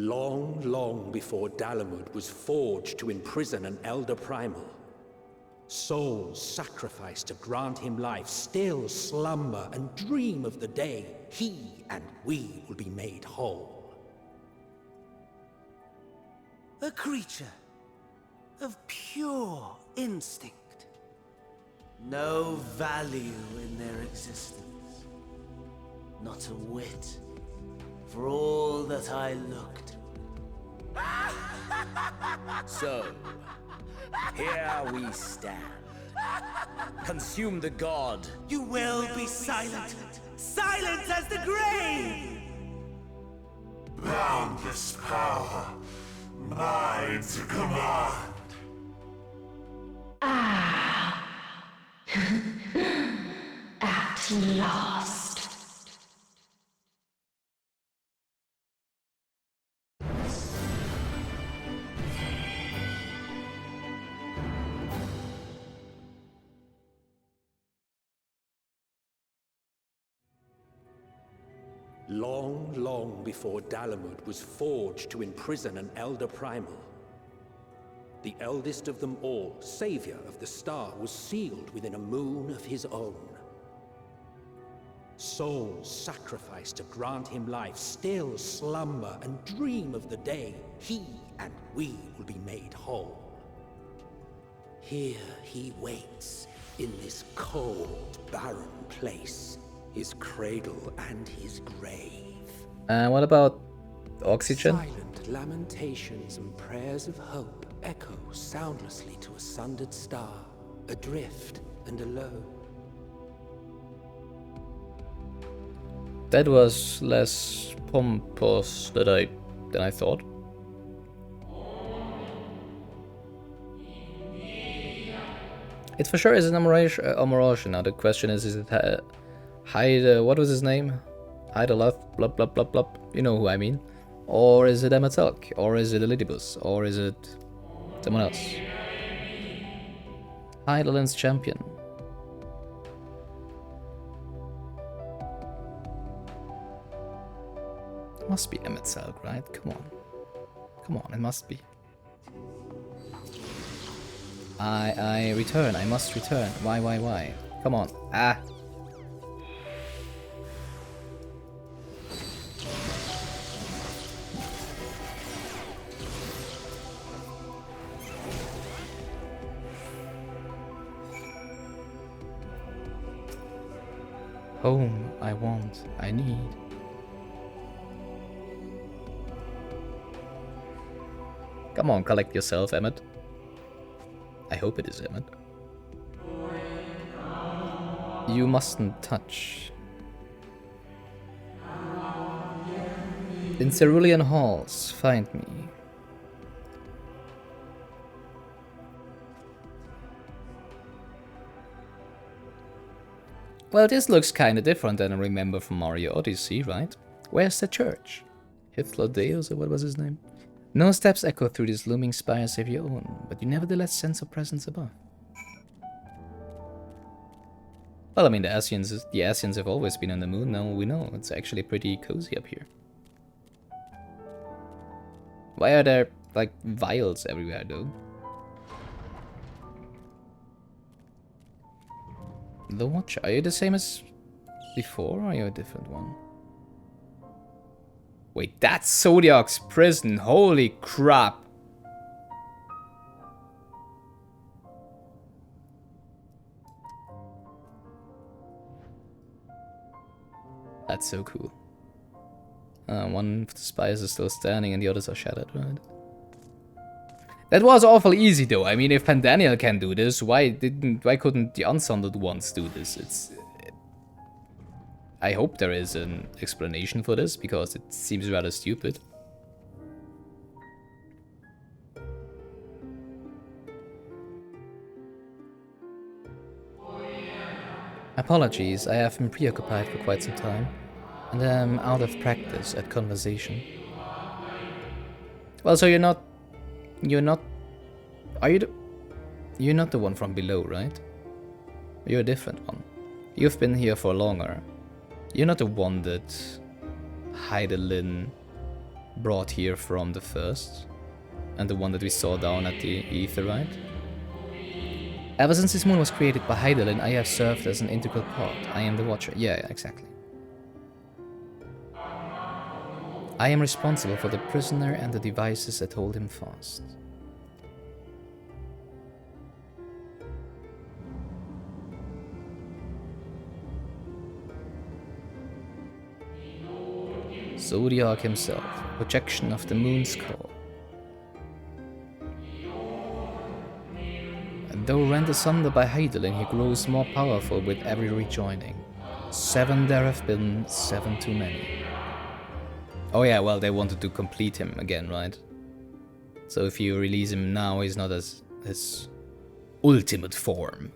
Long, long before Dalamud was forged to imprison an Elder Primal, souls sacrificed to grant him life still slumber and dream of the day he and we will be made whole. A creature of pure instinct. No value in their existence. Not a whit, for all that I looked. So, here we stand. Consume the god. You will be silent. Silent as the grave! Boundless power, mine to command. At last. Long, long before Dalamud was forged to imprison an Elder Primal, the eldest of them all, savior of the star, was sealed within a moon of his own. Souls sacrificed to grant him life still slumber and dream of the day he and we will be made whole. Here he waits in this cold, barren place, his cradle and his grave. What about oxygen? Silent lamentations and prayers of hope echo soundlessly to a sundered star, adrift and alone. That was less pompous than I thought. It for sure is an Amorage. Now the question is it what was his name? Hydaelyn, blah blah blah blah. You know who I mean. Or is it Ematalk? Or is it Elidibus? Or is it someone else? Hydaelyn's champion. It must be Ematalk, right? Come on. Come on, it must be. I return. I must return. Why? Come on. Ah. Home, I want, I need. Come on, collect yourself, Emmett. I hope it is Emmett. You mustn't touch. In cerulean halls, find me. Well, this looks kinda different than I remember from Mario Odyssey, right? Where's the church? Hydaelyn, or what was his name? No steps echo through these looming spires of your own, but you nevertheless sense a presence above. Well, I mean, the Asians have always been on the moon, now we know. It's actually pretty cozy up here. Why are there, like, vials everywhere, though? The Watcher, are you the same as before, or are you a different one? Wait, that's Zodiark's prison, holy crap! That's so cool. One of the spires is still standing and the others are shattered, right? That was awful easy though. I mean, if Pandaniel can do this, why couldn't the Unsundered ones do this? I hope there is an explanation for this, because it seems rather stupid. Apologies, I have been preoccupied for quite some time, and I'm out of practice at conversation. Well, so you're not, you're not the one from below, right? You're a different one. You've been here for longer. You're not the one that Hydaelyn brought here from the first, and the one that we saw down at the Ether, right? Ever since this moon was created by Hydaelyn, I have served as an integral part. I am the Watcher. Yeah, exactly. I am responsible for the prisoner and the devices that hold him fast. Zodiark himself, projection of the moon's call. And though rent asunder by Hydaelyn, he grows more powerful with every rejoining. 7 there have been, 7 too many. Oh yeah, well, they wanted to complete him again, right? So if you release him now, he's not as his ultimate form,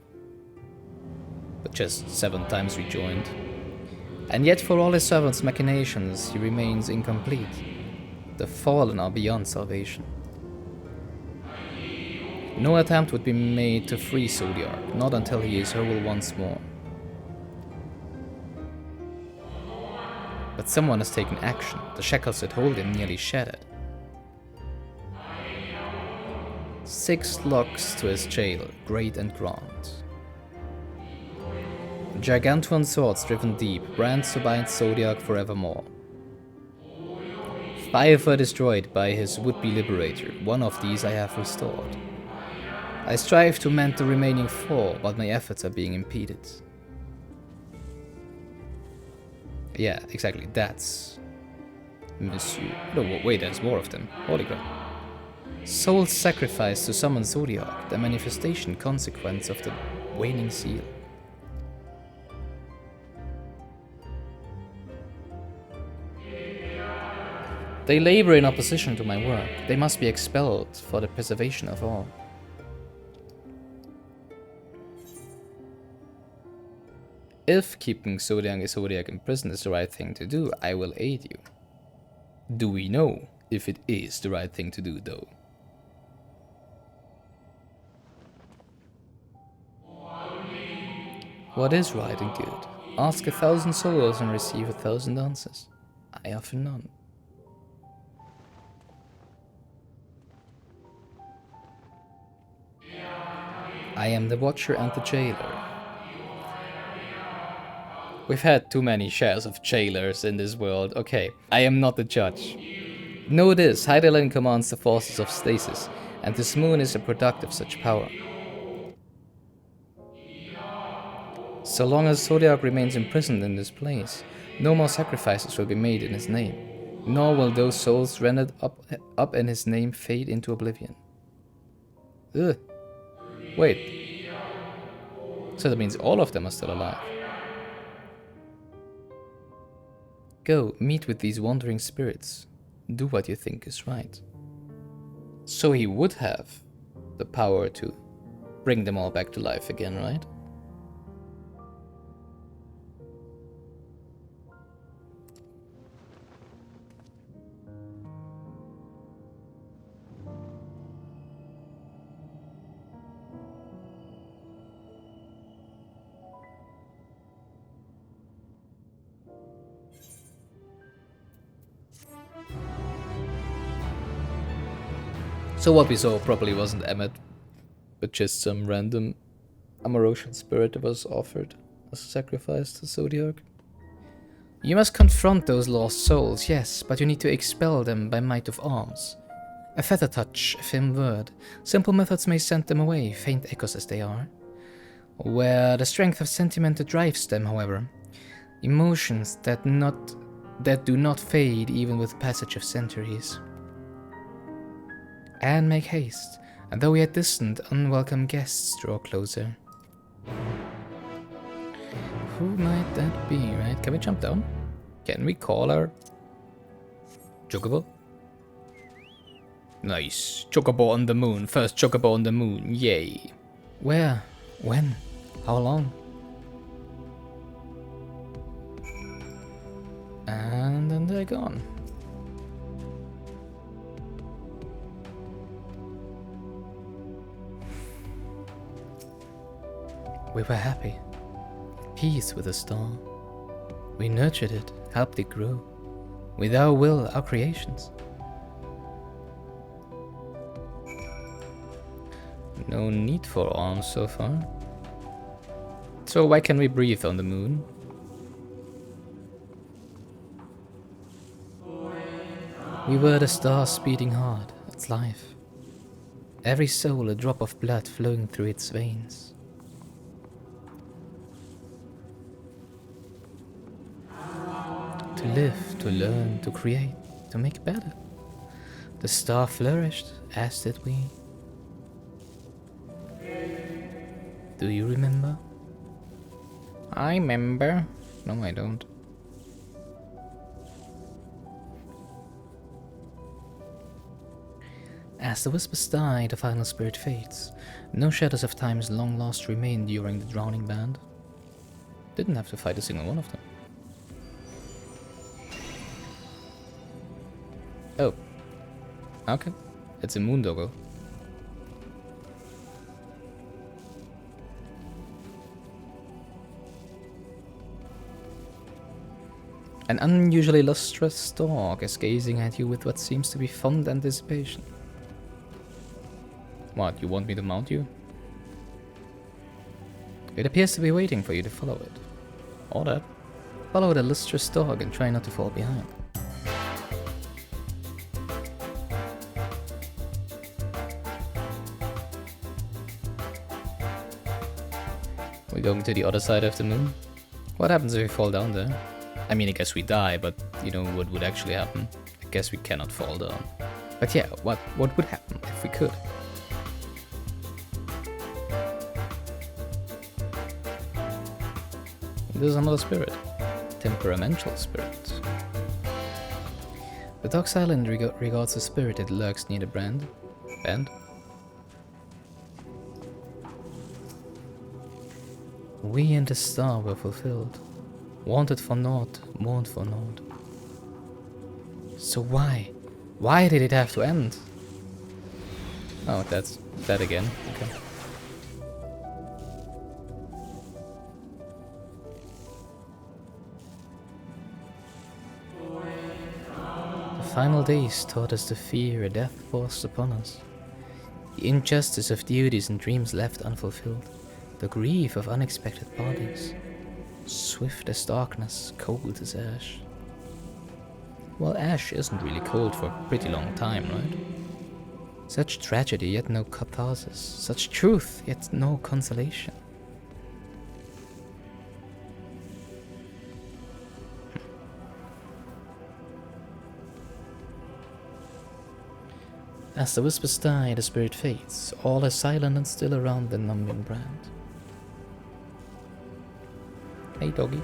but just 7 times rejoined. And yet for all his servants' machinations, he remains incomplete. The fallen are beyond salvation. No attempt would be made to free Zodiark, not until he is whole once more. But someone has taken action. The shackles that hold him nearly shattered. 6 locks to his jail, great and grand. Gargantuan swords driven deep, brands to bind Zodiark forevermore. 5 were destroyed by his would-be liberator. 1 of these I have restored. I strive to mend the remaining 4, but my efforts are being impeded. Yeah, exactly, that's Monsieur. No, wait, there's more of them. Holy crap. Soul sacrifice to summon Zodiark, the manifestation consequence of the waning seal. They labor in opposition to my work. They must be expelled for the preservation of all. If keeping Zodiark in prison is the right thing to do, I will aid you. Do we know if it is the right thing to do, though? What is right and good? Ask 1,000 souls and receive 1,000 answers. I offer none. I am the Watcher and the Jailer. We've had too many shares of jailers in this world. Okay, I am not the judge. Know this, Hydaelyn commands the forces of stasis, and this moon is a product of such power. So long as Zodiark remains imprisoned in this place, no more sacrifices will be made in his name, nor will those souls rendered up in his name fade into oblivion. Ugh. Wait. So that means all of them are still alive. Go, meet with these wandering spirits. Do what you think is right. So he would have the power to bring them all back to life again, right? So what we saw probably wasn't Emmet, but just some random Amarosian spirit that was offered as a sacrifice to Zodiark. You must confront those lost souls, yes, but you need to expel them by might of arms. A feather touch, a thin word. Simple methods may send them away, faint echoes as they are. Where the strength of sentiment drives them, however. Emotions that do not fade even with passage of centuries. And make haste, and though yet distant, unwelcome guests draw closer. Who might that be, right? Can we jump down? Can we call our Chocobo? Nice. Chocobo on the moon. First Chocobo on the moon. Yay. Where? When? How long? And then they're gone. We were happy, at peace with the star. We nurtured it, helped it grow. With our will, our creations. No need for arms so far. So why can we breathe on the moon? We were the stars beating hard, its life. Every soul a drop of blood flowing through its veins. To live, to learn, to create, to make better. The star flourished, as did we. Do you remember? I remember. No, I don't. As the whispers die, the final spirit fades. No shadows of times long lost remain during the drowning band. Didn't have to fight a single one of them. Oh. Okay. It's a moon doggo. An unusually lustrous dog is gazing at you with what seems to be fond anticipation. What, you want me to mount you? It appears to be waiting for you to follow it. Or that. Follow the lustrous dog and try not to fall behind. We're going to the other side of the moon. What happens if we fall down there? I mean, I guess we die, but you know what would actually happen? I guess we cannot fall down. But yeah, what would happen if we could? There's another spirit. Temperamental spirit. The dark silent regards the spirit that lurks near the band. We and the star were fulfilled. Wanted for naught, mourned for naught. So why? Why did it have to end? Oh, that's that again. Okay. The final days taught us the fear a death forced upon us. The injustice of duties and dreams left unfulfilled. The grief of unexpected parties. Swift as darkness, cold as ash. Well, ash isn't really cold for a pretty long time, right? Such tragedy, yet no catharsis. Such truth, yet no consolation. As the whispers die, the spirit fades. All is silent and still around the numbing brand. Hey, doggy.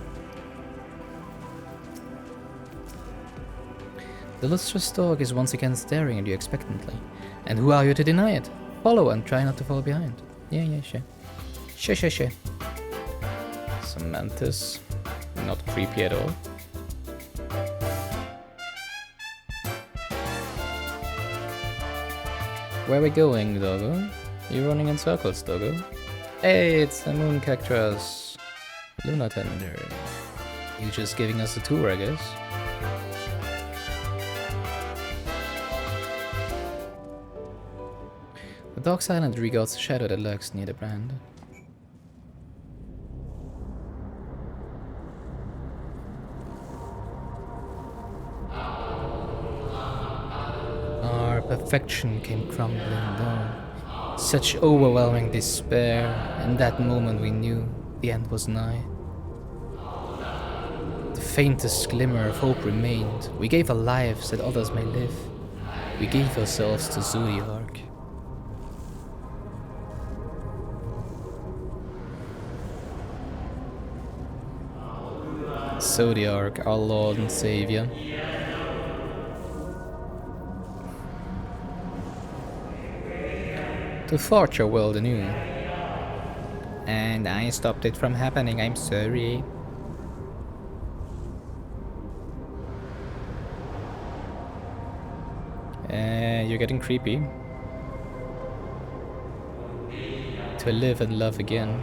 The lustrous dog is once again staring at you expectantly. And who are you to deny it? Follow and try not to fall behind. Yeah, sure. Sure. Some mantis. Not creepy at all. Where are we going, doggo? You're running in circles, doggo. Hey, it's the moon cactus. Luna Tender. You just giving us a tour, I guess. The dark silent regards the shadow that lurks near the brand. Our perfection came crumbling down. Such overwhelming despair. In that moment we knew the end was nigh. The faintest glimmer of hope remained. We gave our lives that others may live. We gave ourselves to Zodiark. Zodiark, our Lord and Savior. To forge your world anew. And I stopped it from happening, I'm sorry. You're getting creepy. To live and love again.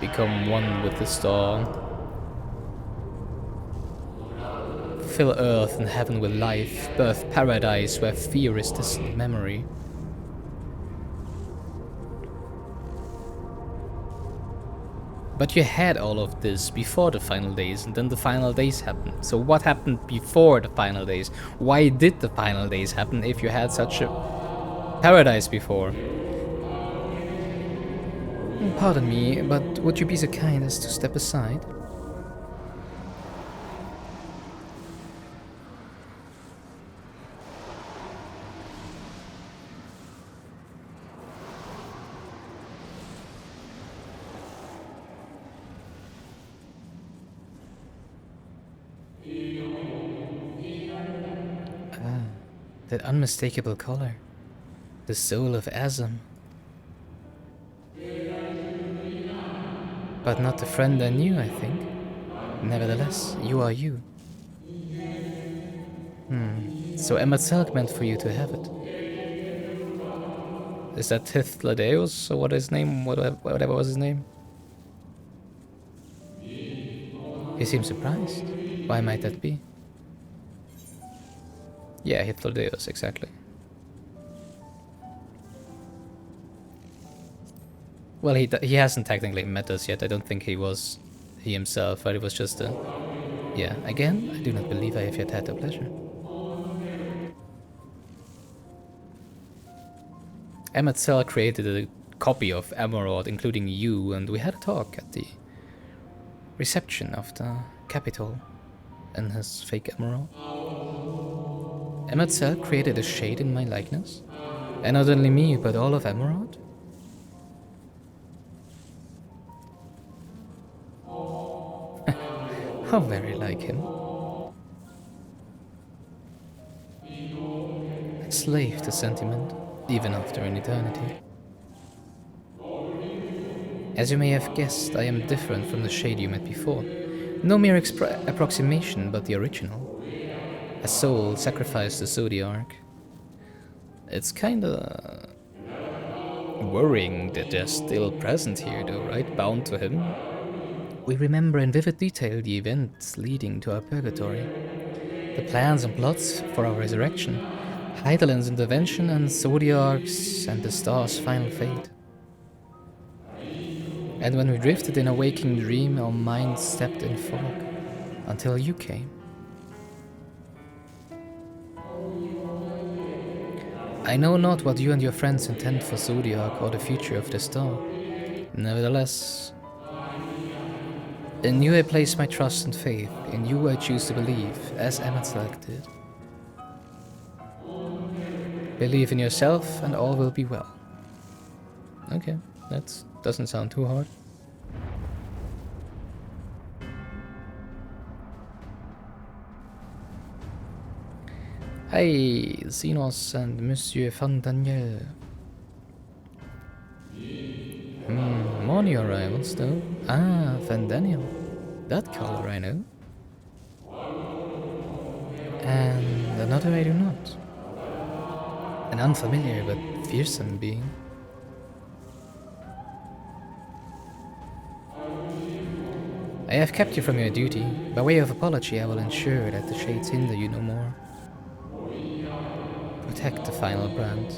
Become one with the star. fill earth and heaven with life, birth paradise where fear is distant memory. But you had all of this before the final days, and then the final days happened. So what happened before the final days? Why did the final days happen if you had such a paradise before? Pardon me, but would you be so kind as to step aside? That unmistakable color. The soul of Azam. But not the friend I knew, I think. Nevertheless, you are you. So Emet meant for you to have it. Is that Hydaelyn or what his name? Whatever was his name? He seems surprised. Why might that be? Yeah, Hydaelyn, exactly. Well, he hasn't technically met us yet. I don't think he was he himself, but it was just a... Yeah, again, I do not believe I have yet had the pleasure. Emet created a copy of Emerald, including you, and we had a talk at the reception of the capital in his fake Emerald. Emet created a shade in my likeness, and not only me, but all of Emerald. How very like him. A slave to sentiment, even after an eternity. As you may have guessed, I am different from the shade you met before. No mere approximation, but the original. A soul sacrificed to Zodiark. It's kinda worrying that they're still present here though, right? Bound to him. We remember in vivid detail the events leading to our purgatory. The plans and plots for our resurrection. Hydaelyn's intervention and Zodiark's and the star's final fate. And when we drifted in a waking dream, our minds stepped in fog. Until you came. I know not what you and your friends intend for Zodiark or the future of the star. Nevertheless, in you I place my trust and faith. In you I choose to believe, as Emet did. Believe in yourself and all will be well. Okay, that doesn't sound too hard. Hey, Xenos and Monsieur Fandaniel. Morning arrivals though. Ah, Fandaniel. That color I know. And another I do not. An unfamiliar but fearsome being. I have kept you from your duty. By way of apology, I will ensure that the shades hinder you no more. Protect the final brand.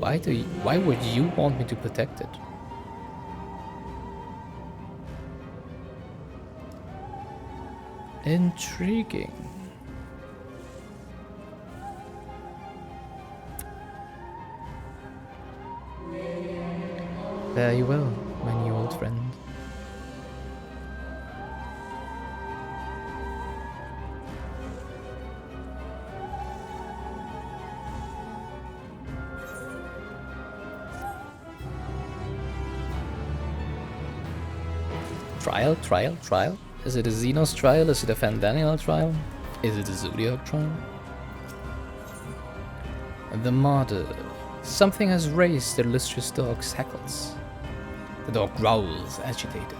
Why would you want me to protect it? Intriguing. Very well, my new old friend. Trial? Is it a Xenos trial? Is it a Fandaniel trial? Is it a Zodiark trial? The Martyr. Something has raised the illustrious dog Shackles. The dog growls, agitated.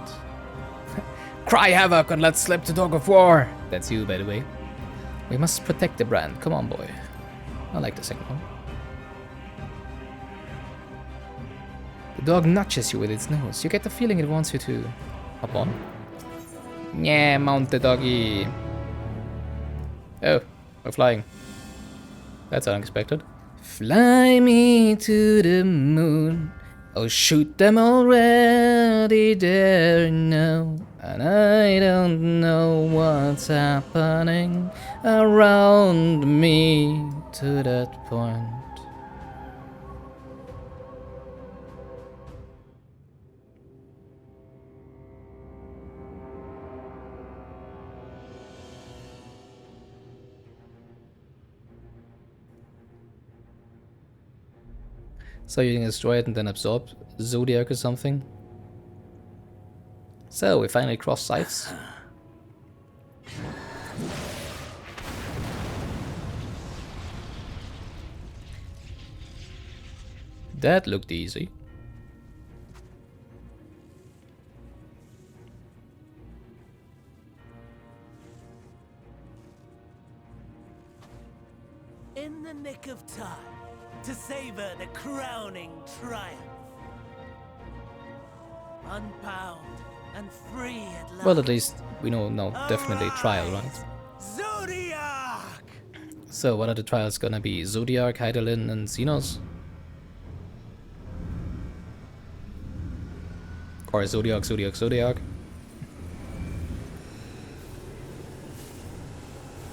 Cry havoc and let's slip the dog of war! That's you, by the way. We must protect the brand. Come on, boy. I like the second one. The dog nudges you with its nose. You get the feeling it wants you to hop on. Yeah, mount the doggy. Oh, we're flying. That's unexpected. Fly me to the moon. Oh, shoot them already there now. And I don't know what's happening around me to that point. So you can destroy it and then absorb Zodiark or something. So we finally crossed sights. That looked easy. In the nick of time to savor the crowning triumph. Unbound and free at last. Well, at least we know now definitely trial, right? Zodiark! So what are the trials gonna be? Zodiark, Hydaelyn and Xenos? Or Zodiark, Zodiark, Zodiark?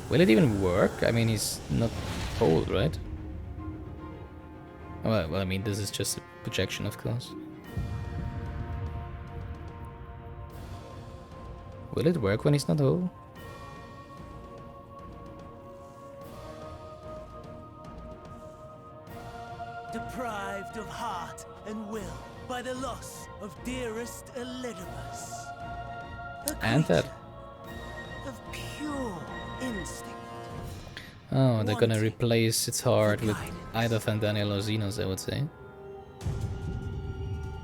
Will it even work? I mean, he's not old, right? Well, I mean, this is just a projection, of course. Will it work when he's not old? Deprived of heart and will by the loss of dearest Elidibus. And that. Of pure instinct. Oh, they're gonna replace its heart with either Daniel or Xenos, I would say.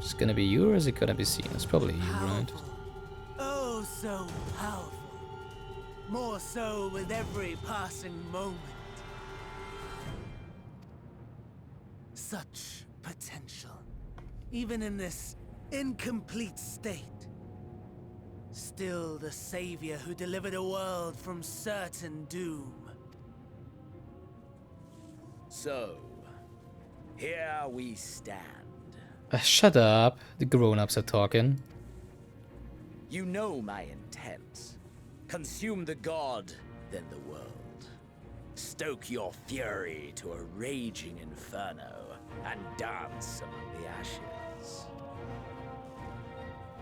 Is it gonna be you or is it gonna be Xenos? Probably you, right? Oh, so powerful. More so with every passing moment. Such potential. Even in this incomplete state. Still the savior who delivered a world from certain doom. So, here we stand. Shut up. The grown-ups are talking. You know my intent. Consume the god, then the world. Stoke your fury to a raging inferno and dance among the ashes.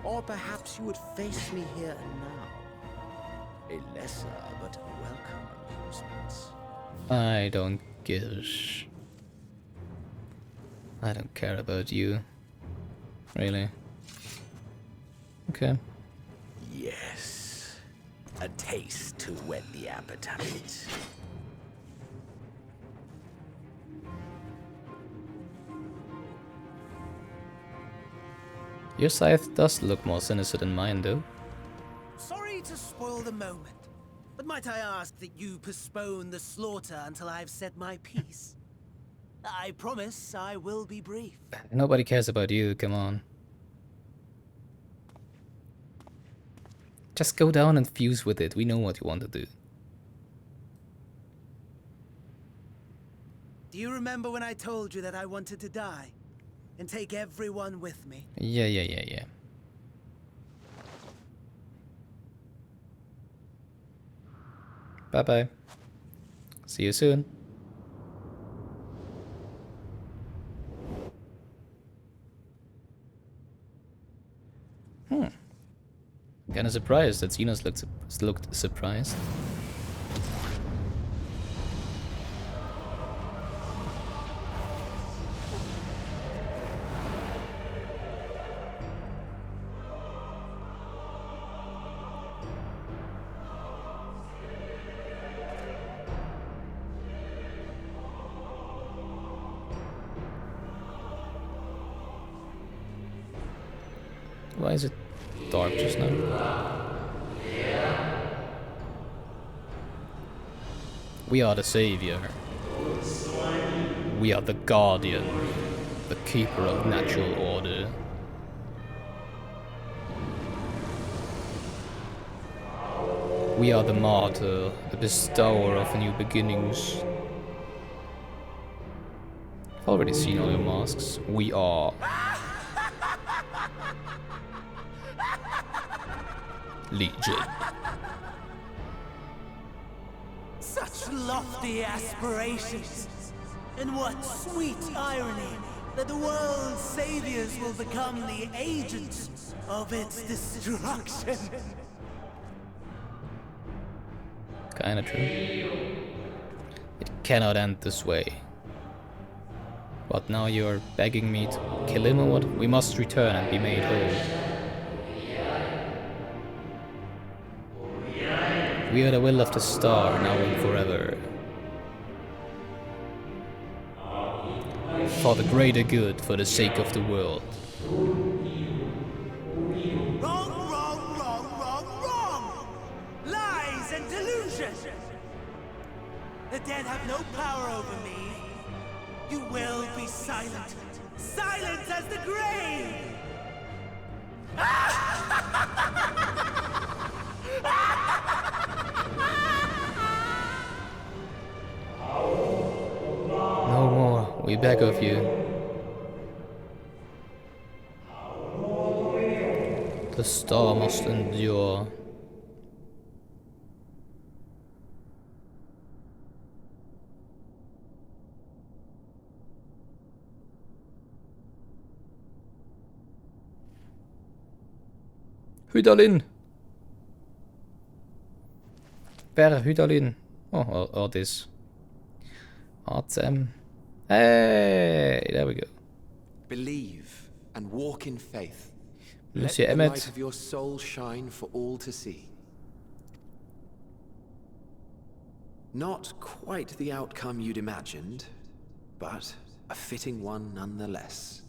Or perhaps you would face me here and now. A lesser but welcome amusement. I don't give. I don't care about you. Really. Okay. Yes. A taste to whet the appetite. Your scythe does look more sinister than mine, though. Sorry to spoil the moment, but might I ask that you postpone the slaughter until I've said my piece? I promise I will be brief. Nobody cares about you, come on. Just go down and fuse with it, we know what you want to do. Do you remember when I told you that I wanted to die? And take everyone with me? Yeah. Bye-bye. See you soon. Kinda surprised that Xenos looked surprised. Why is it dark just now? We are the savior. We are the guardian, the keeper of natural order. We are the Martyr, the bestower of new beginnings. I've already seen all your masks. We are... Legion. Such lofty aspirations. And what sweet irony that the world's saviors will become the agents of its destruction. Kinda true. It cannot end this way. But now you're begging me to kill him or what? We must return and be made whole. We are the will of the star, now and forever. For the greater good, for the sake of the world. Wrong, wrong, wrong, wrong, wrong! Lies and delusion! The dead have no power over me. You will be silent. Silent as the grave! No more, we beg of you. The star must endure. Hydaelyn! Where Hydaelyn? Oh, or this. Artsem. Hey, there we go. Believe and walk in faith. Let Monsieur the Emmet. light of your soul shine for all to see. Not quite the outcome you'd imagined, but a fitting one nonetheless.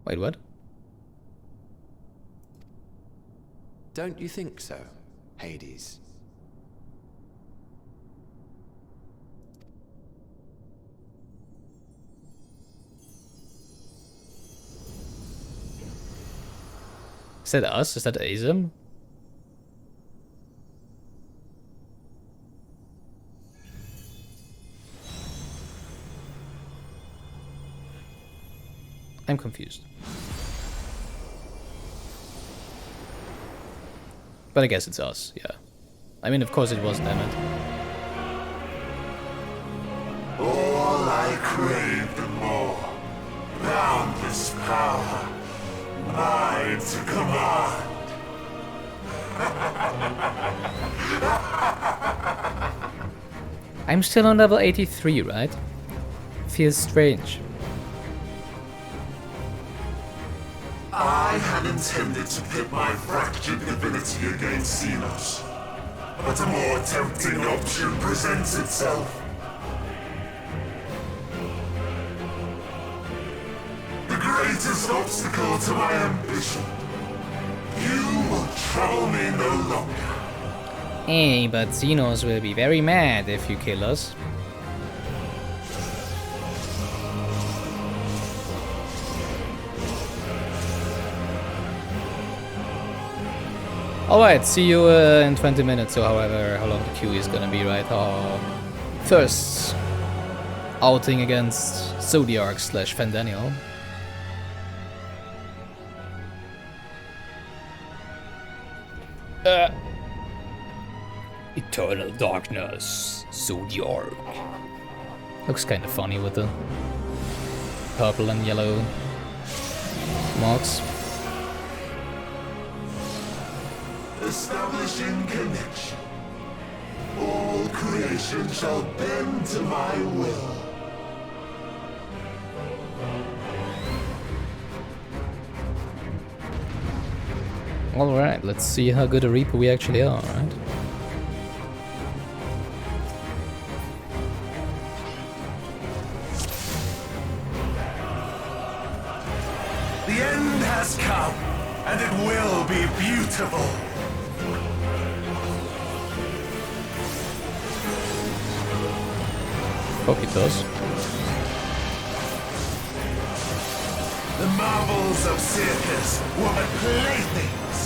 Wait, what? Don't you think so, Hades? Is that us? Is that Azim? I'm confused. But I guess it's us, yeah. I mean, of course it wasn't Emmet. All I craved and more. Boundless power. Mine to command. I'm still on level 83, right? Feels strange. I had intended to pit my fractured divinity against Xenos, but a more tempting option presents itself. The greatest obstacle to my ambition. You will trouble me no longer. Hey, but Xenos will be very mad if you kill us. Alright, see you in 20 minutes or however how long the queue is gonna be, right? First, outing against Zodiark / Fandaniel. Eternal darkness, Zodiark. Looks kind of funny with the purple and yellow marks. Establishing connection. All creation shall bend to my will. Alright, let's see how good a Reaper we actually are, right? The end has come, and it will be beautiful. Hope it does. The marvels of circus were but playthings.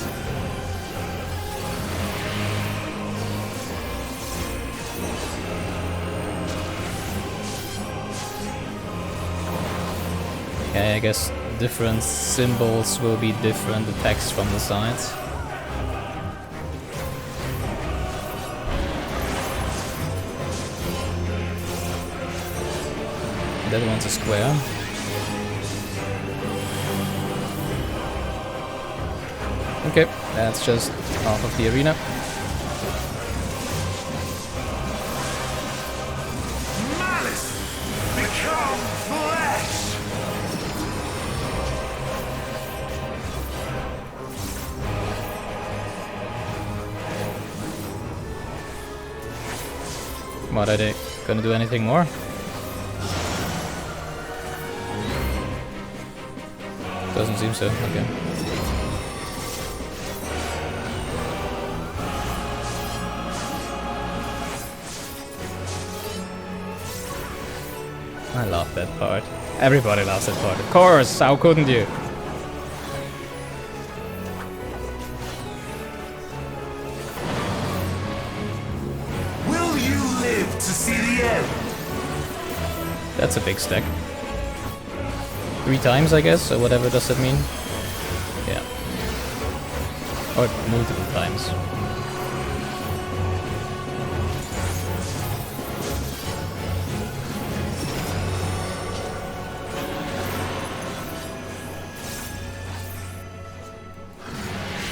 Okay, I guess different symbols will be different attacks from the sides. That one's a square. Okay, that's just half of the arena. Malice become flesh! What, are they gonna do anything more? Doesn't seem so, okay. I love that part. Everybody loves that part. Of course, how couldn't you? Will you live to see the end? That's a big stack. 3 times, I guess, or whatever does that mean? Yeah. Or multiple times.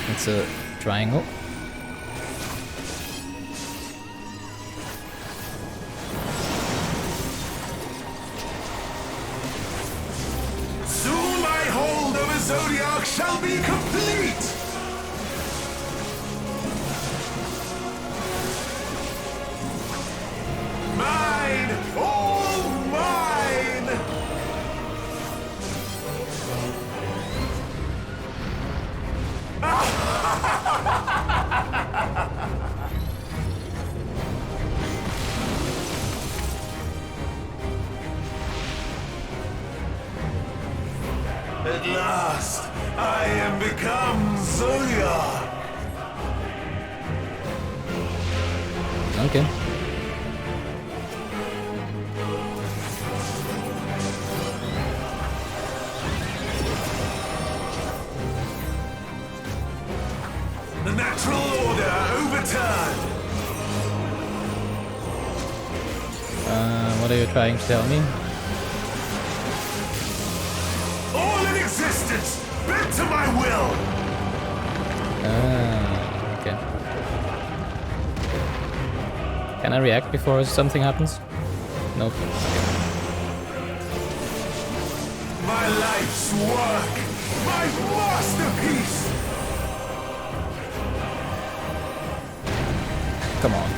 It's a triangle. Soon my hold over Zodiark shall be complete! Mine! All mine! At last, I am become Zodiark! Okay. The natural order overturned! What are you trying to tell me? All in existence, bent to my will! Okay. Can I react before something happens? Nope. My life's work! My masterpiece! Come on.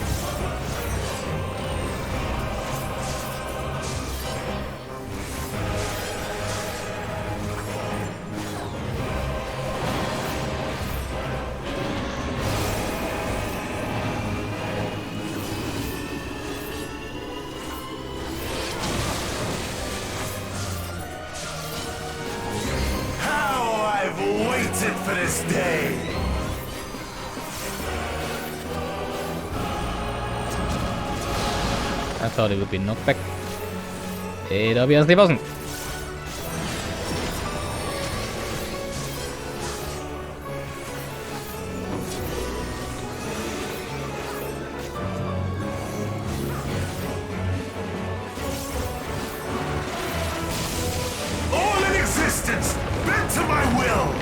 For this day. I thought it would be knockback. It obviously wasn't. All in existence, bent to my will.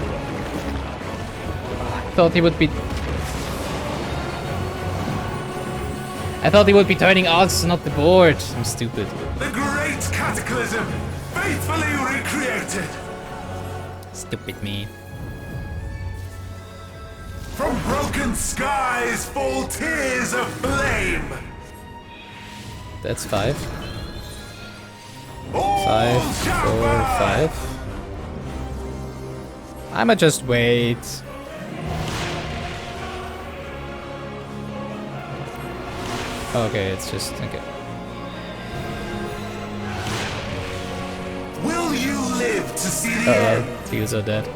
Thought he would be. I thought he would be turning us, not the board. I'm stupid. The great cataclysm, faithfully recreated. Stupid me. From broken skies fall tears of flame. That's 5. All 5, shall 4, burn. 5. I'ma just wait. Okay, it's just okay. Will you live to see the end? Heals are dead.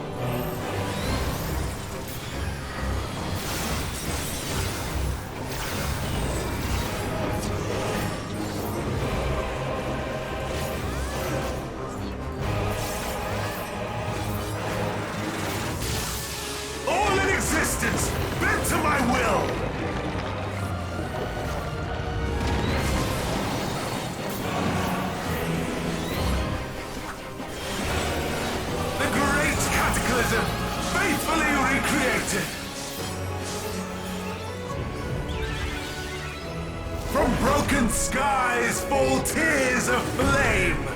realism faithfully recreated. From broken skies fall tears of flame.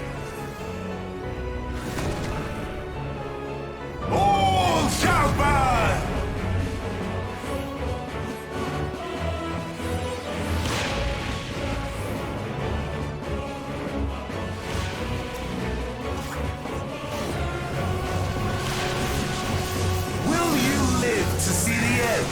All shall burn! Will you live to see the end?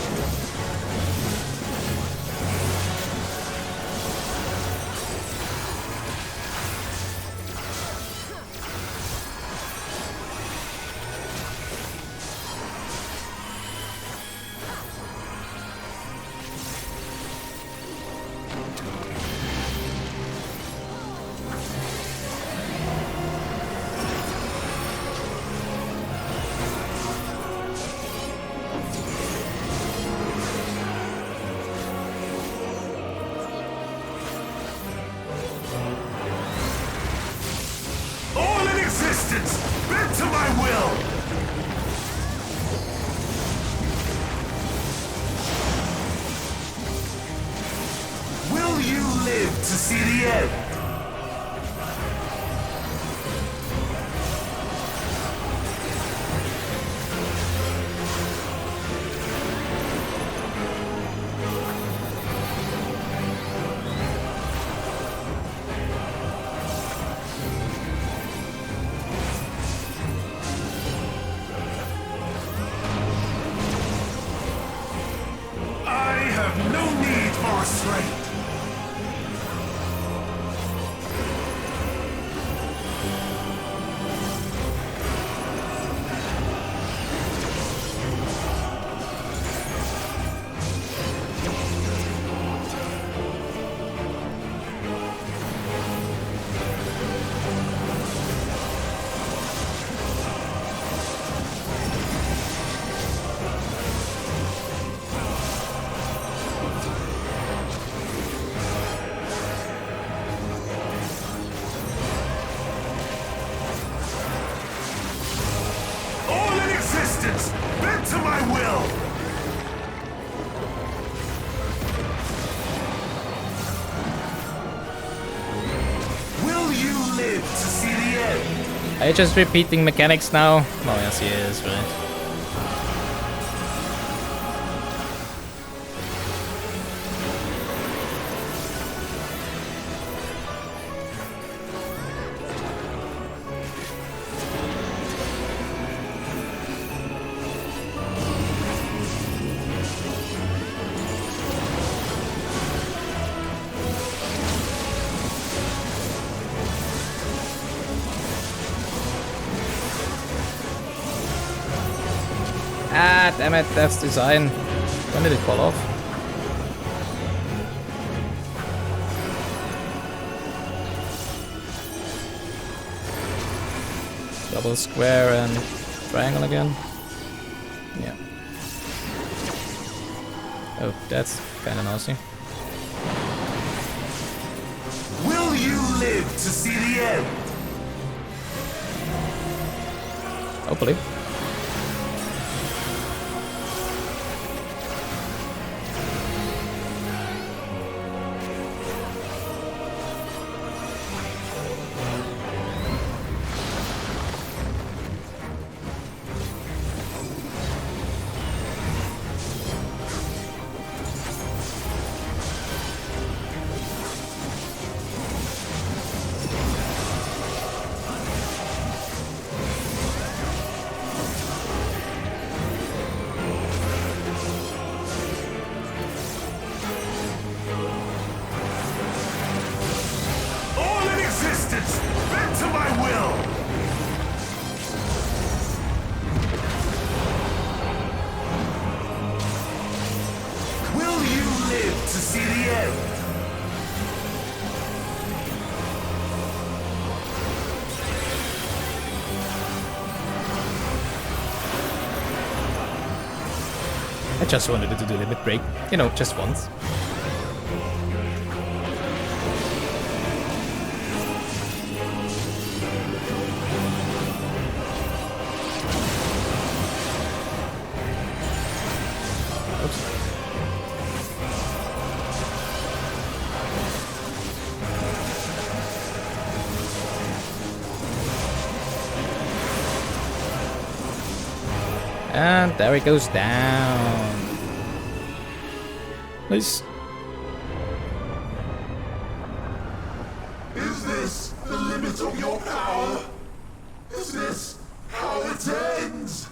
Bent to my will! Will you live to see the end? No need for restraint. Bent to my will! Will you live to see the end? Are you just repeating mechanics now? Oh yes, he is, right? Ah, damn it, that's design. When did it fall off? Double square and triangle again. Yeah. Oh, that's kinda nasty. Will you live to see the end? Hopefully. Bent to my will! Will you live to see the end? I just wanted to do limit break, you know, just once. And there it goes down. Nice. Is this the limit of your power? Is this how it ends?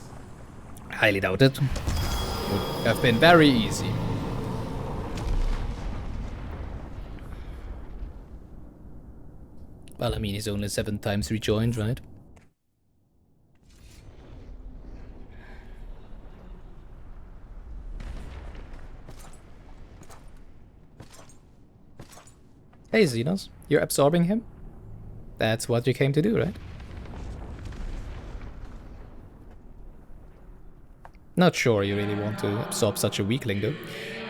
Highly doubt it. Would have been very easy. Well, I mean, he's only 7 times rejoined, right? Hey, Xenos, you're absorbing him? That's what you came to do, right? Not sure you really want to absorb such a weakling, though.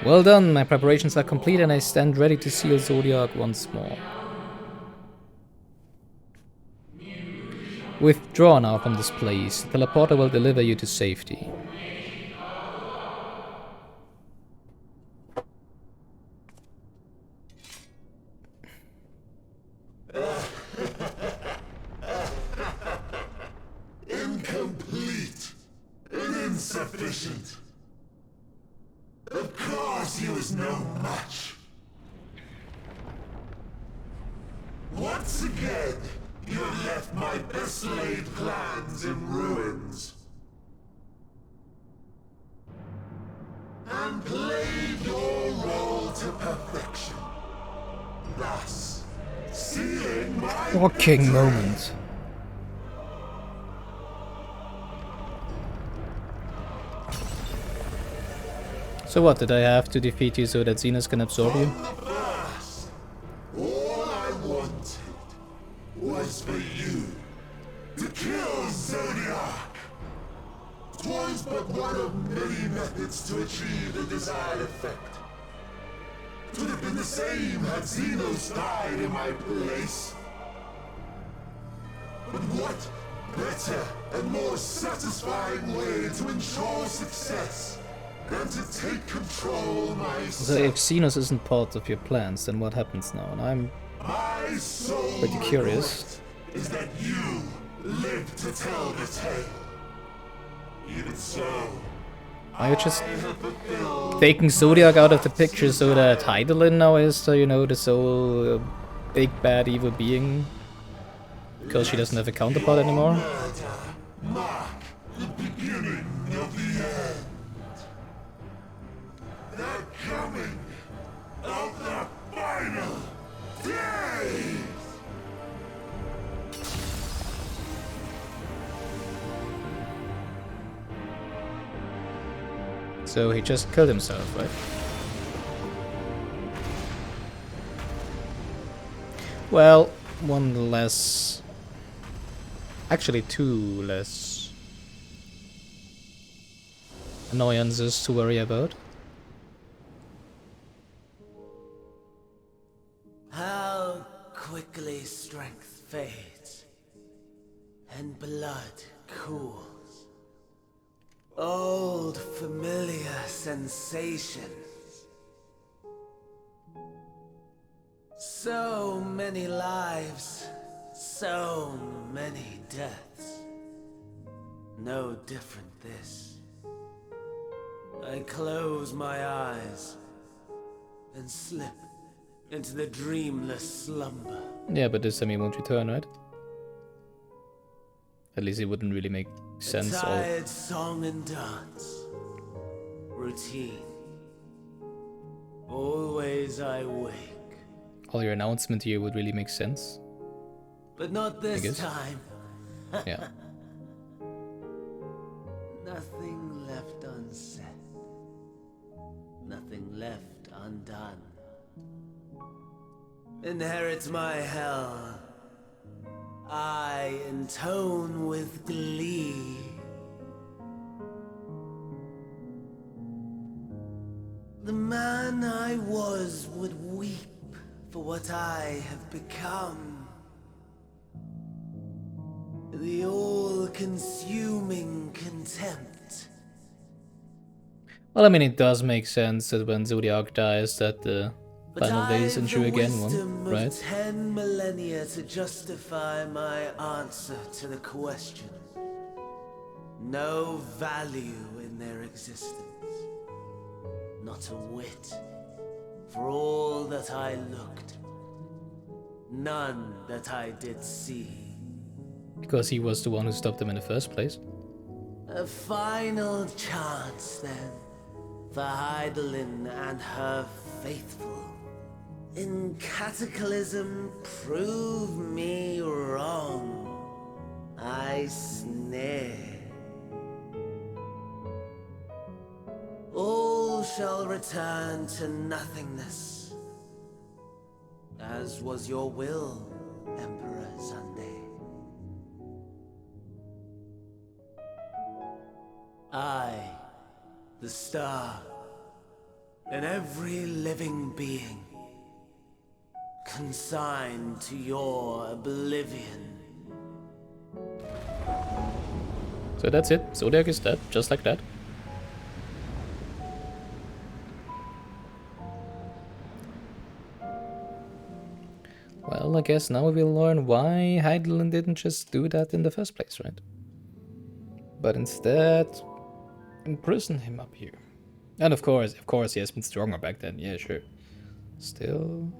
Well done, my preparations are complete and I stand ready to seal Zodiark once more. Withdraw now from this place. The teleporter will deliver you to safety. Incomplete and insufficient. Of course he was no match. Once again, you have left my best laid plans in ruins. And played your role to perfection. Thus, sealing my Walking moment. So what, did I have to defeat you so that Xenos can absorb you? All I wanted was for you to kill Zodiark. 'Twas but one of many methods to achieve the desired effect. 'Twould have been the same had Xenos died in my place. But what better and more satisfying way to ensure success than to take control myself? So if Xenos isn't part of your plans, then what happens now? And I'm My sole pretty curious. regret is that you live to tell the tale. Even so, Are you just I have fulfilled taking Zodiark out of the picture so that Hydaelyn now is, you know, the sole big bad evil being? Because she doesn't have a counterpart anymore? murder mark the beginning of the end. The coming of the final days. So he just killed himself, right? Well, one less... Actually, 2 less annoyances to worry about. How quickly strength fades and blood cools. Old familiar sensations. So many lives, so many deaths. No different this. I close my eyes and slip into the dreamless slumber. Yeah, but this time he won't return, right? At least it wouldn't really make A sense. tired song and dance. Routine. Always I wake. All your announcement here would really make sense. But not guess. this time. Yeah. Nothing left unsaid. Nothing left undone. Inherit my hell. I intone with glee. The man I was would weep for what I have become. The all-consuming contempt. Well, I mean, it does make sense that when Zodiark dies, that the final days ensue again, right? 10 millennia to justify my answer to the question. No value in their existence. Not a whit. For all that I looked. None that I did see. Because he was the one who stopped them in the first place. A final chance, then, for Hydaelyn and her faithful. In Cataclysm, prove me wrong. I sneer. All shall return to nothingness, as was your will, Emperor Sunday. I, the star, and every living being, consigned to your oblivion. So that's it. Zodiark is dead, just like that. Well, I guess now we will learn why Hydaelyn didn't just do that in the first place, right? But instead, imprison him up here. And of course, he has been stronger back then. Yeah, sure. Still...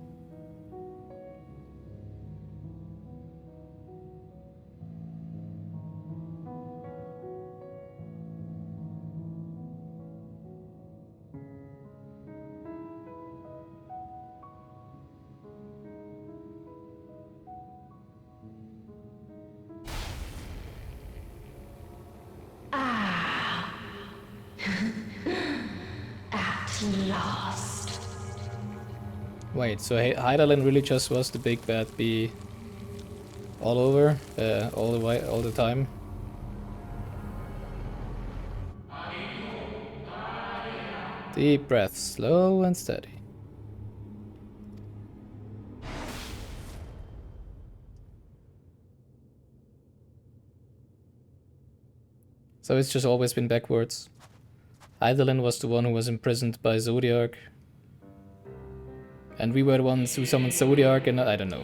At last. Wait, so Hydaelyn really just was the big bad bee all over, all the time? Deep breath, slow and steady. So it's just always been backwards. Hydaelyn was the one who was imprisoned by Zodiark. And we were the ones who summoned Zodiark, and I don't know.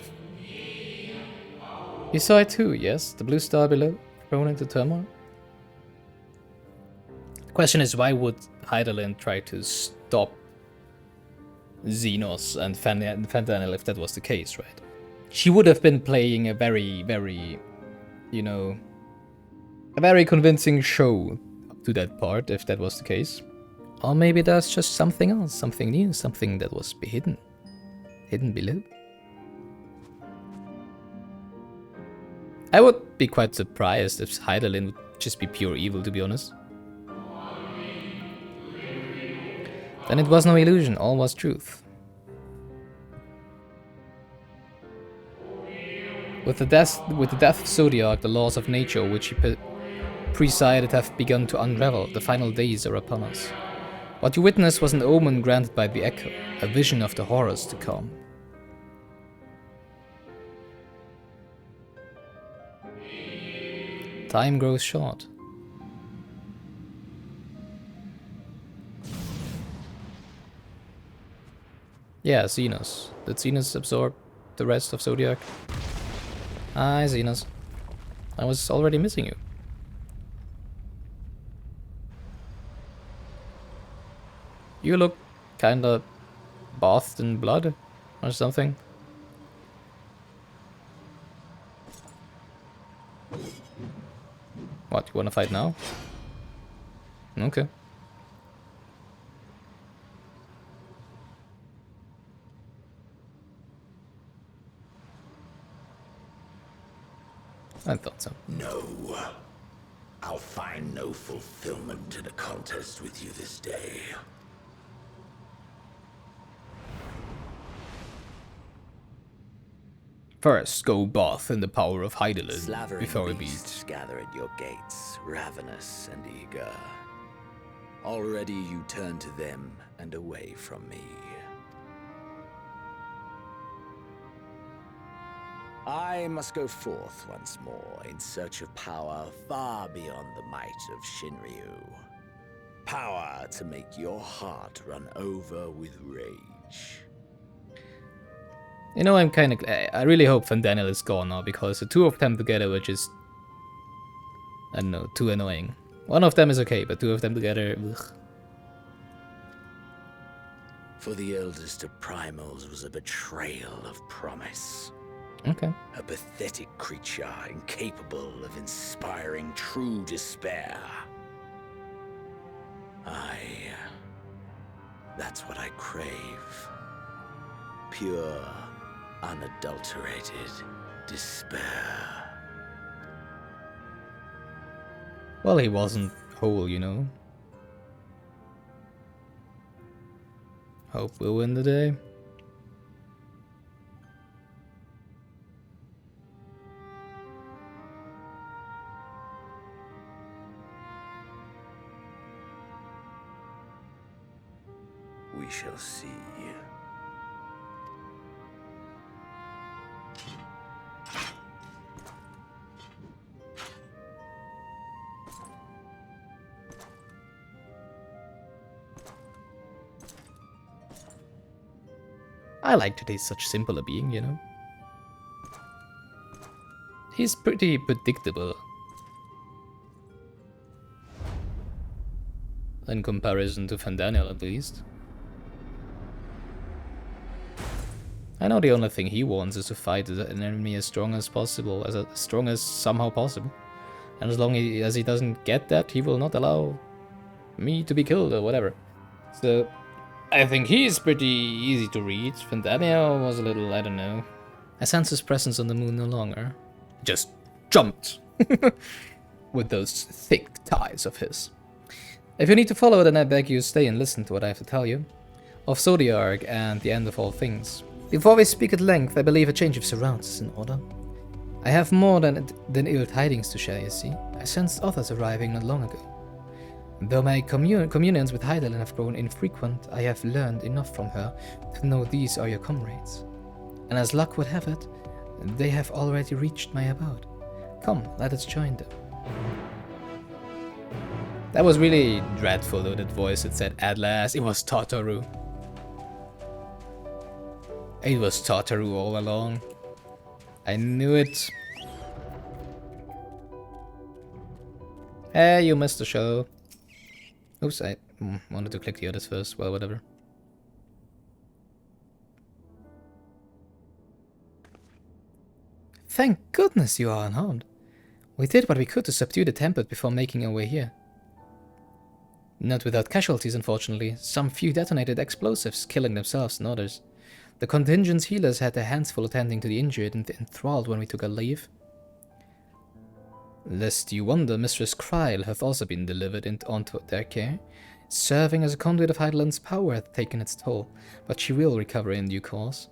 You saw it too, yes? The blue star below, thrown into turmoil? The question is, why would Hydaelyn try to stop Xenos and Fandaniel if that was the case, right? She would have been playing a very, you know, a very convincing show up to that part if that was the case. Or maybe there's just something else, something new, something that was hidden below. I would be quite surprised if Hydaelyn would just be pure evil, to be honest. Then it was no illusion, all was truth. With the death of Zodiark, the laws of nature which he presided have begun to unravel. The final days are upon us. What you witnessed was an omen granted by the Echo, a vision of the horrors to come. Time grows short. Yeah, Xenos. Did Xenos absorb the rest of Zodiark? Hi, Xenos. I was already missing you. You look kinda bathed in blood or something. What, you wanna fight now? Okay. I thought so. No. I'll find no fulfillment in a contest with you this day. First, go bath in the power of Hydaelyn before we beasts gather at your gates, ravenous and eager. Already you turn to them and away from me. I must go forth once more in search of power far beyond the might of Shinryu. Power to make your heart run over with rage. You know, I'm kind of... I really hope Fandaniel is gone now, because the two of them together were just... I don't know, too annoying. One of them is okay, but two of them together, ugh. For the eldest of primals was a betrayal of promise. Okay. A pathetic creature incapable of inspiring true despair. That's what I crave. Pure, unadulterated despair. Well, he wasn't whole, you know. Hope will win the day. We shall see. I like that he's such simple a being, you know. He's pretty predictable. In comparison to Fandaniel, at least. I know the only thing he wants is to fight an enemy as strong as possible, as strong as somehow possible. And as long as he doesn't get that, he will not allow me to be killed or whatever. So, I think he's pretty easy to read. Fandaniel was a little, I don't know. I sense his presence on the moon no longer. Just jumped with those thick ties of his. If you need to follow, then I beg you stay and listen to what I have to tell you. Of Zodiark and the end of all things. Before we speak at length, I believe a change of surrounds is in order. I have more than ill tidings to share, you see. I sensed others arriving not long ago. Though my communions with Hydaelyn have grown infrequent, I have learned enough from her to know these are your comrades. And as luck would have it, they have already reached my abode. Come, let us join them. That was really dreadful though, that voice that said, at last, it was Tataru. It was Tataru all along. I knew it. Hey, you missed the show. Oops, I wanted to click the others first. Well, whatever. Thank goodness you are unharmed. We did what we could to subdue the Tempest before making our way here. Not without casualties, unfortunately. Some few detonated explosives, killing themselves and others. The contingent's healers had their hands full attending to the injured and enthralled when we took our leave. Lest you wonder, Mistress Kryl hath also been delivered onto their care. Serving as a conduit of Hydaelyn's power hath taken its toll, but she will recover in due course.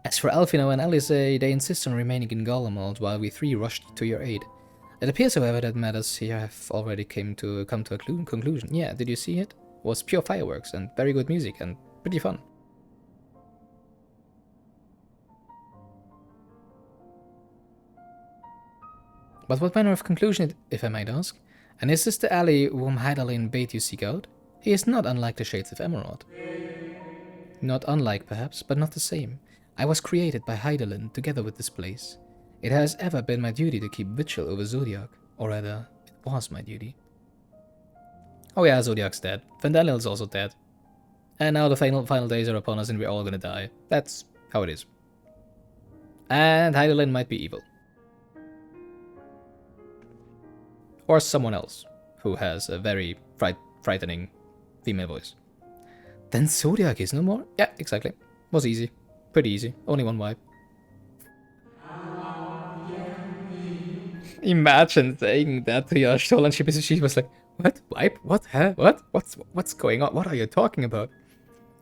As for Alphino and Alice, they insist on remaining in Garlemald while we three rushed to your aid. It appears, however, that matters here have already come to a conclusion. Yeah, did you see it? It was pure fireworks and very good music and pretty fun. But what manner of conclusion, if I might ask? And is this the ally whom Hydaelyn bade you seek out? He is not unlike the Shades of Emerald. Not unlike, perhaps, but not the same. I was created by Hydaelyn together with this place. It has ever been my duty to keep vigil over Zodiark, or rather, it was my duty. Oh yeah, Zodiark's dead. Fandaniel's also dead. And now the final days are upon us and we're all gonna die. That's how it is. And Hydaelyn might be evil. Or someone else who has a very frightening female voice. Then Zodiark is no more? Yeah, exactly. Was easy. Pretty easy. Only one wipe. Imagine saying that to Yashol and she was like, what? Wipe? What? Huh? What? What's going on? What are you talking about?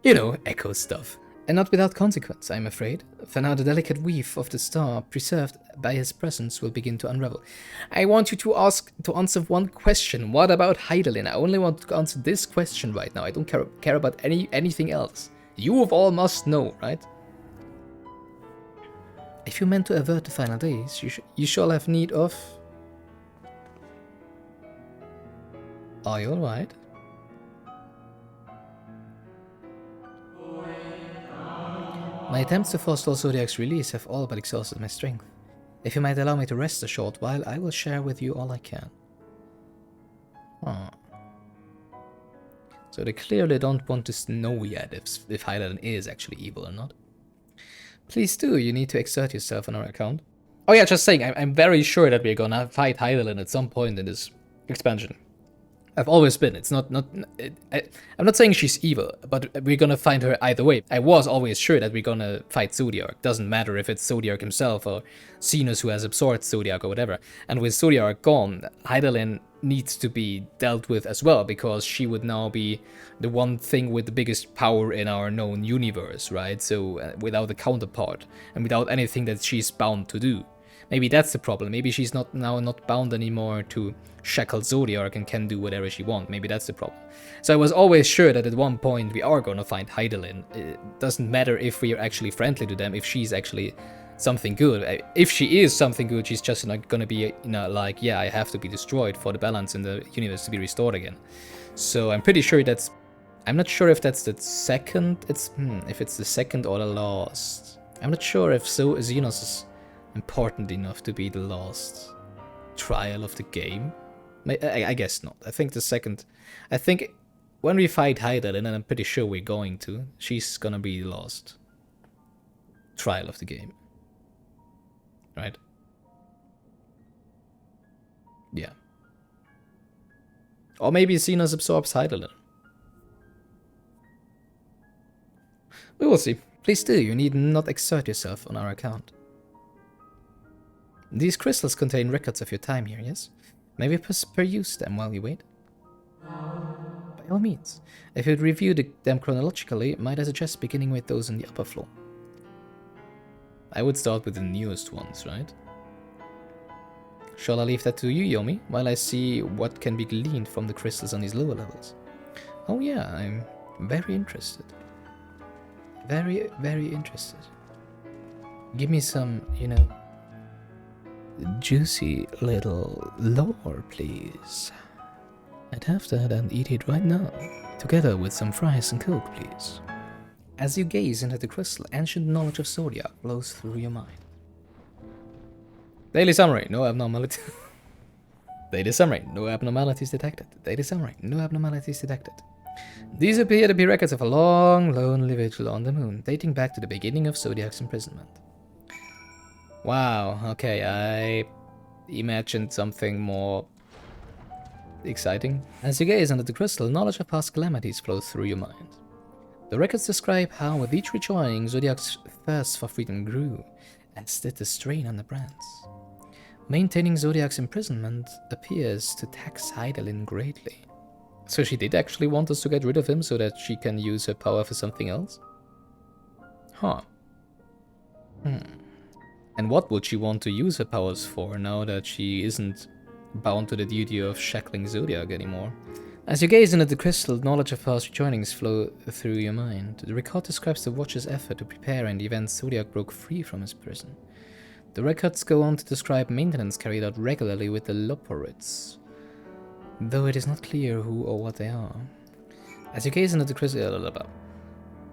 You know, echo stuff. And not without consequence, I'm afraid, for now the delicate weave of the star preserved by his presence will begin to unravel. I want you to answer one question. What about Hydaelyn? I only want to answer this question right now. I don't care about anything else. You of all must know, right? If you meant to avert the final days, you shall have need of... Are you alright? My attempts to forestall Zodiark's release have all but exhausted my strength. If you might allow me to rest a short while, I will share with you all I can. Huh. So they clearly don't want to know yet if Hydaelyn is actually evil or not. Please do, you need to exert yourself on our account. Oh yeah, just saying, I'm very sure that we're gonna fight Hydaelyn at some point in this expansion. I've always been. It's not I'm not saying she's evil, but we're gonna find her either way. I was always sure that we're gonna fight Zodiark. Doesn't matter if it's Zodiark himself or Xenos who has absorbed Zodiark or whatever. And with Zodiark gone, Hydaelyn needs to be dealt with as well, because she would now be the one thing with the biggest power in our known universe, right? So without a counterpart and without anything that she's bound to do. Maybe that's the problem. Maybe she's not bound anymore to shackle Zodiark and can do whatever she wants. Maybe that's the problem. So I was always sure that at one point we are gonna find Hydaelyn. It doesn't matter if we are actually friendly to them, if she's actually something good. If she is something good, she's just not gonna be, like, yeah, I have to be destroyed for the balance in the universe to be restored again. So I'm pretty sure that's... I'm not sure if that's the second... if it's the second or the last. I'm not sure if Xenos is important enough to be the last trial of the game. I guess not. I think the second... I think when we fight Hydaelyn, and I'm pretty sure we're going to, she's gonna be the last trial of the game. Right? Yeah. Or maybe Xenos absorbs Hydaelyn. We will see. Please do, you need not exert yourself on our account. These crystals contain records of your time here, yes? May we peruse them while you wait? By all means. If you'd review them chronologically, might I suggest beginning with those on the upper floor? I would start with the newest ones, right? Shall I leave that to you, Yomi, while I see what can be gleaned from the crystals on these lower levels? Oh yeah, I'm very interested. Very, very interested. Give me some, juicy little lore, please. I'd have that and eat it right now, together with some fries and coke, please. As you gaze into the crystal, ancient knowledge of Zodiark flows through your mind. Daily summary, no abnormality. Daily summary, no abnormalities detected. Daily summary, no abnormalities detected. These appear to be records of a long, lonely vigil on the moon, dating back to the beginning of Zodiark's imprisonment. Wow, okay, I imagined something more exciting. As you gaze under the crystal, knowledge of past calamities flows through your mind. The records describe how with each rejoining, Zodiark's thirst for freedom grew, as did the strain on the brands. Maintaining Zodiark's imprisonment appears to tax Hydaelyn greatly. So she did actually want us to get rid of him so that she can use her power for something else? Huh. And what would she want to use her powers for now that she isn't bound to the duty of shackling Zodiark anymore? As you gaze into the crystal, knowledge of past rejoinings flow through your mind. The record describes the Watcher's effort to prepare in the event Zodiark broke free from his prison. The records go on to describe maintenance carried out regularly with the Loporids, though it is not clear who or what they are. As you gaze into the crystal...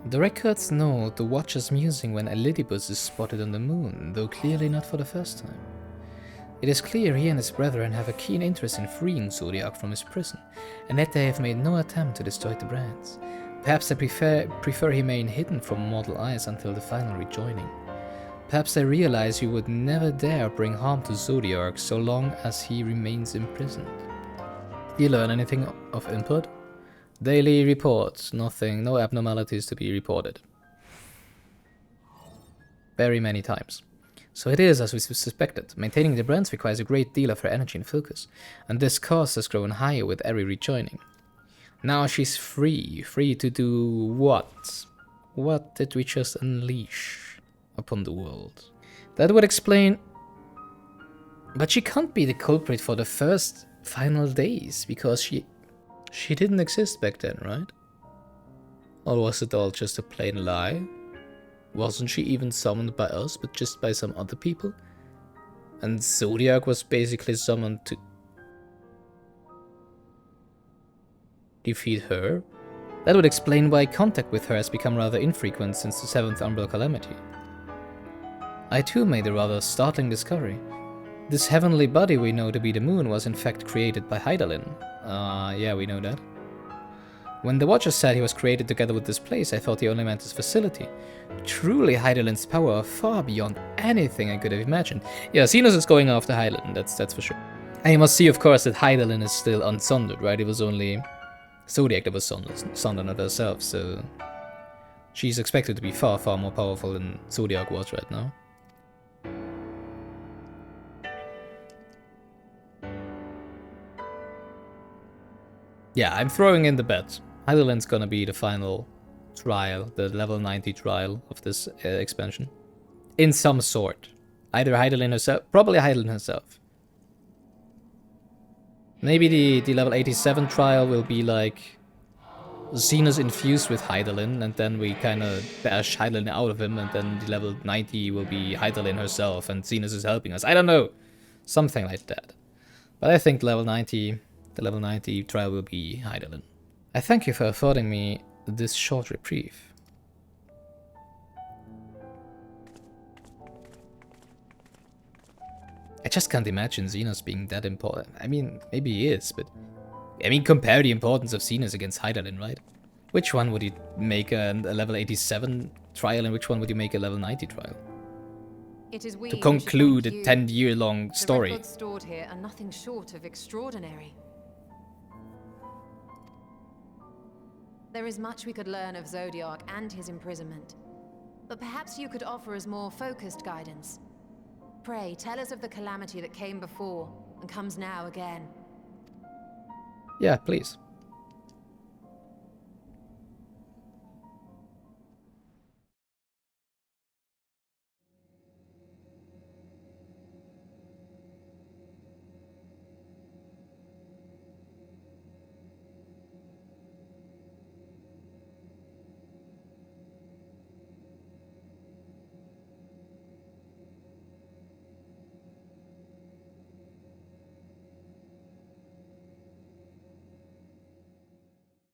The records note the Watcher's musing when Elidibus is spotted on the moon, though clearly not for the first time. It is clear he and his brethren have a keen interest in freeing Zodiark from his prison, and yet they have made no attempt to destroy the brands. Perhaps they prefer he remain hidden from mortal eyes until the final rejoining. Perhaps they realize you would never dare bring harm to Zodiark so long as he remains imprisoned. Do you learn anything of input? Daily reports, nothing, no abnormalities to be reported. Very many times. So it is as we suspected. Maintaining the brands requires a great deal of her energy and focus, and this cost has grown higher with every rejoining. Now she's free to do what? What did we just unleash upon the world? That would explain... But she can't be the culprit for the first final days, because she didn't exist back then, right? Or was it all just a plain lie? Wasn't she even summoned by us, but just by some other people? And Zodiark was basically summoned to defeat her? That would explain why contact with her has become rather infrequent since the 7th Umbral Calamity. I too made a rather startling discovery. This heavenly body we know to be the moon was in fact created by Hydaelyn, Yeah, we know that. When the Watcher said he was created together with this place, I thought he only meant his facility. Truly, Hydaelyn's power are far beyond anything I could have imagined. Yeah, Xenos is going after Hydaelyn, that's for sure. And you must see, of course, that Hydaelyn is still unsundered, right? It was only Zodiark that was sundered herself, so she's expected to be far, far more powerful than Zodiark was right now. Yeah, I'm throwing in the bet. Hydaelyn's gonna be the final trial, the level 90 trial of this expansion. In some sort. Either Hydaelyn herself, probably Hydaelyn herself. Maybe the level 87 trial will be like Xenos infused with Hydaelyn, and then we kind of bash Hydaelyn out of him, and then the level 90 will be Hydaelyn herself, and Xenos is helping us. I don't know. Something like that. But I think the level 90 trial will be Hydaelyn. I thank you for affording me this short reprieve. I just can't imagine Xenos being that important. I mean, maybe he is, but... I mean, compare the importance of Xenos against Hydaelyn, right? Which one would you make a level 87 trial, and which one would you make a level 90 trial? It is we To conclude a 10-year-long story. The records stored here are nothing short of extraordinary. There is much we could learn of Zodiark and his imprisonment, but perhaps you could offer us more focused guidance. Pray, tell us of the calamity that came before and comes now again. Yeah, please.